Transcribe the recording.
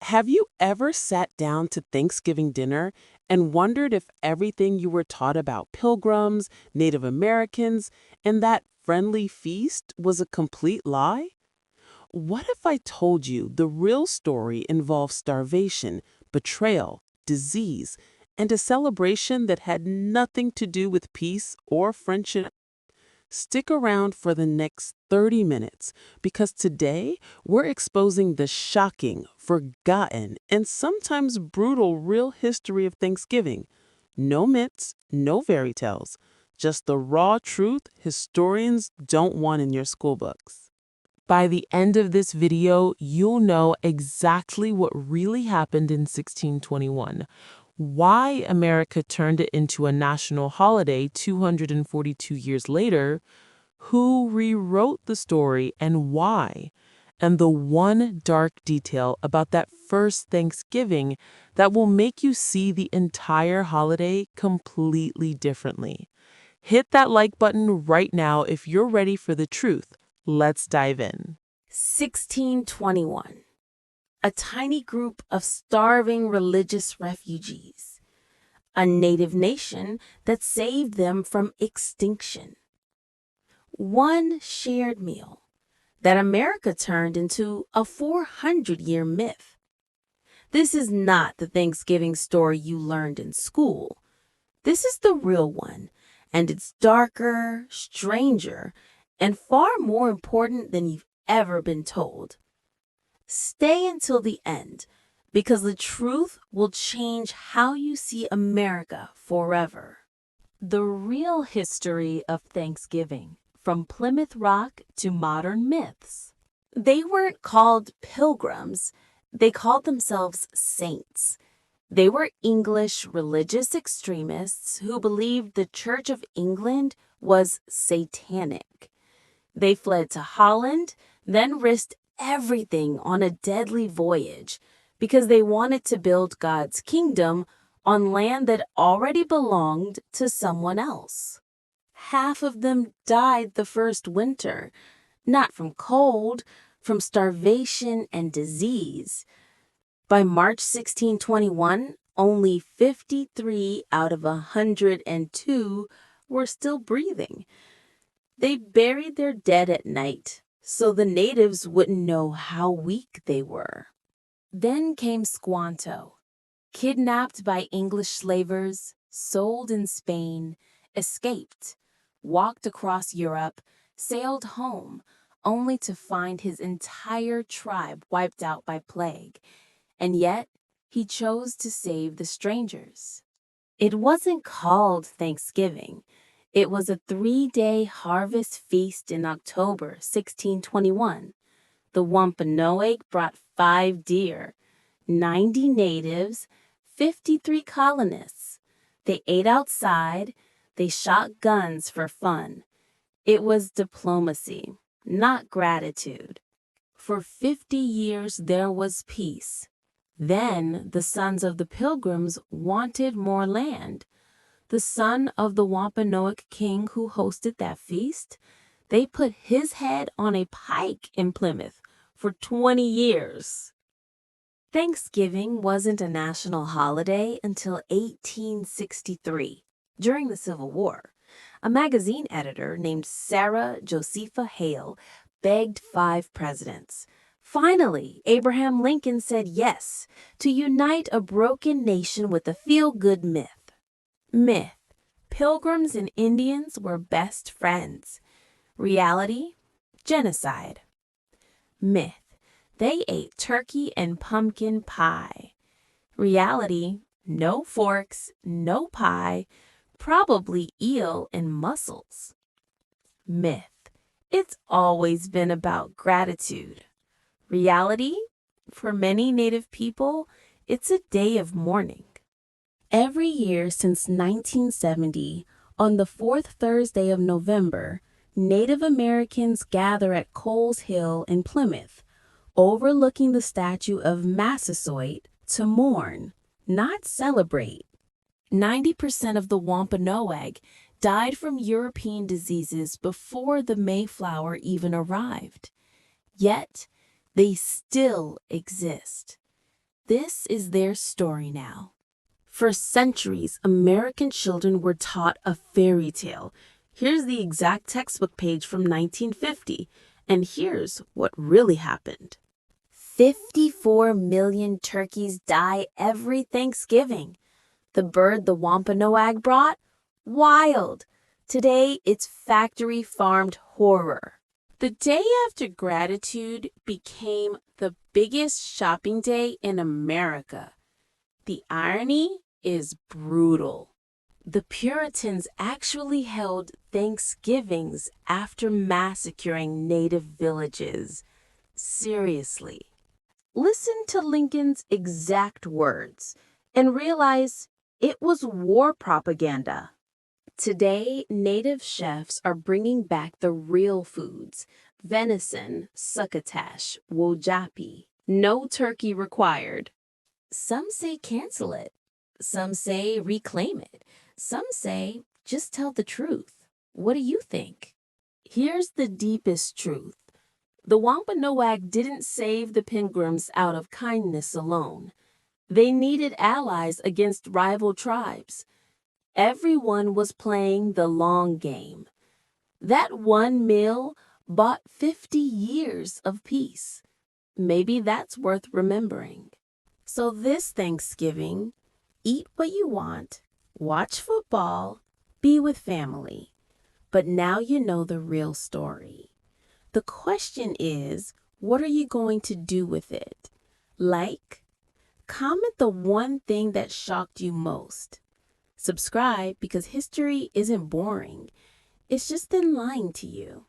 Have you ever sat down to Thanksgiving dinner and wondered if everything you were taught about Pilgrims, Native Americans, and that friendly feast was a complete lie? What if I told you the real story involves starvation, betrayal, disease, and a celebration that had nothing to do with peace or friendship? Stick around for the next 30 minutes because today we're exposing the shocking, forgotten, and sometimes brutal real history of Thanksgiving. No myths, no fairy tales, just the raw truth historians don't want in your school books. By the end of this video, you'll know exactly what really happened in 1621, why America turned it into a national holiday 242 years later, who rewrote the story and why, and the one dark detail about that first Thanksgiving that will make you see the entire holiday completely differently. Hit that like button right now if you're ready for the truth. Let's dive in. 1621. A tiny group of starving religious refugees. A native nation that saved them from extinction. One shared meal that America turned into a 400-year myth. This is not the Thanksgiving story you learned in school. This is the real one, and it's darker, stranger, and far more important than you've ever been told. Stay until the end, because the truth will change how you see America forever. The real history of Thanksgiving, from Plymouth Rock to modern myths. They weren't called pilgrims, they called themselves saints. They were English religious extremists who believed the Church of England was satanic. They fled to Holland, then risked everything on a deadly voyage because they wanted to build God's kingdom on land that already belonged to someone else. Half of them died the first winter, not from cold, from starvation and disease. By March 1621, only 53 out of 102 were still breathing. They buried their dead at night, so the natives wouldn't know how weak they were. Then came Squanto, kidnapped by English slavers, sold in Spain, escaped, walked across Europe, sailed home, only to find his entire tribe wiped out by plague. And yet, he chose to save the strangers. It wasn't called Thanksgiving. It was a 3-day harvest feast in October 1621. The Wampanoag brought 5 deer, 90 natives, 53 colonists. They ate outside. They shot guns for fun. It was diplomacy, not gratitude. For 50 years there was peace. Then the sons of the Pilgrims wanted more land. The son of the Wampanoag king who hosted that feast, they put his head on a pike in Plymouth for 20 years. Thanksgiving wasn't a national holiday until 1863, during the Civil War. A magazine editor named Sarah Josepha Hale begged 5 presidents. Finally, Abraham Lincoln said yes to unite a broken nation with a feel-good myth. Myth: Pilgrims and Indians were best friends. Reality: genocide. Myth: they ate turkey and pumpkin pie. Reality: no forks, no pie, probably eel and mussels. Myth: it's always been about gratitude. Reality: for many Native people, it's a day of mourning. Every year since 1970, on the 4th Thursday of November, Native Americans gather at Coles Hill in Plymouth, overlooking the statue of Massasoit, to mourn, not celebrate. 90% of the Wampanoag died from European diseases before the Mayflower even arrived. Yet, they still exist. This is their story now. For centuries, American children were taught a fairy tale. Here's the exact textbook page from 1950, and here's what really happened. 54 million turkeys die every Thanksgiving. The bird the Wampanoag brought? Wild. Today, it's factory-farmed horror. The day after gratitude became the biggest shopping day in America. The irony is brutal. The Puritans actually held Thanksgivings after massacring native villages. Seriously. Listen to Lincoln's exact words and realize it was war propaganda. Today, native chefs are bringing back the real foods: venison, succotash, wojapi. No turkey required. Some say cancel it. Some say reclaim it. Some say just tell the truth. What do you think? Here's the deepest truth. The Wampanoag didn't save the Pilgrims out of kindness alone. They needed allies against rival tribes. Everyone was playing the long game. That one meal bought 50 years of peace. Maybe that's worth remembering. So this Thanksgiving, eat what you want, watch football, be with family. But now you know the real story. The question is, what are you going to do with it? Comment the one thing that shocked you most. Subscribe because history isn't boring. It's just been lying to you.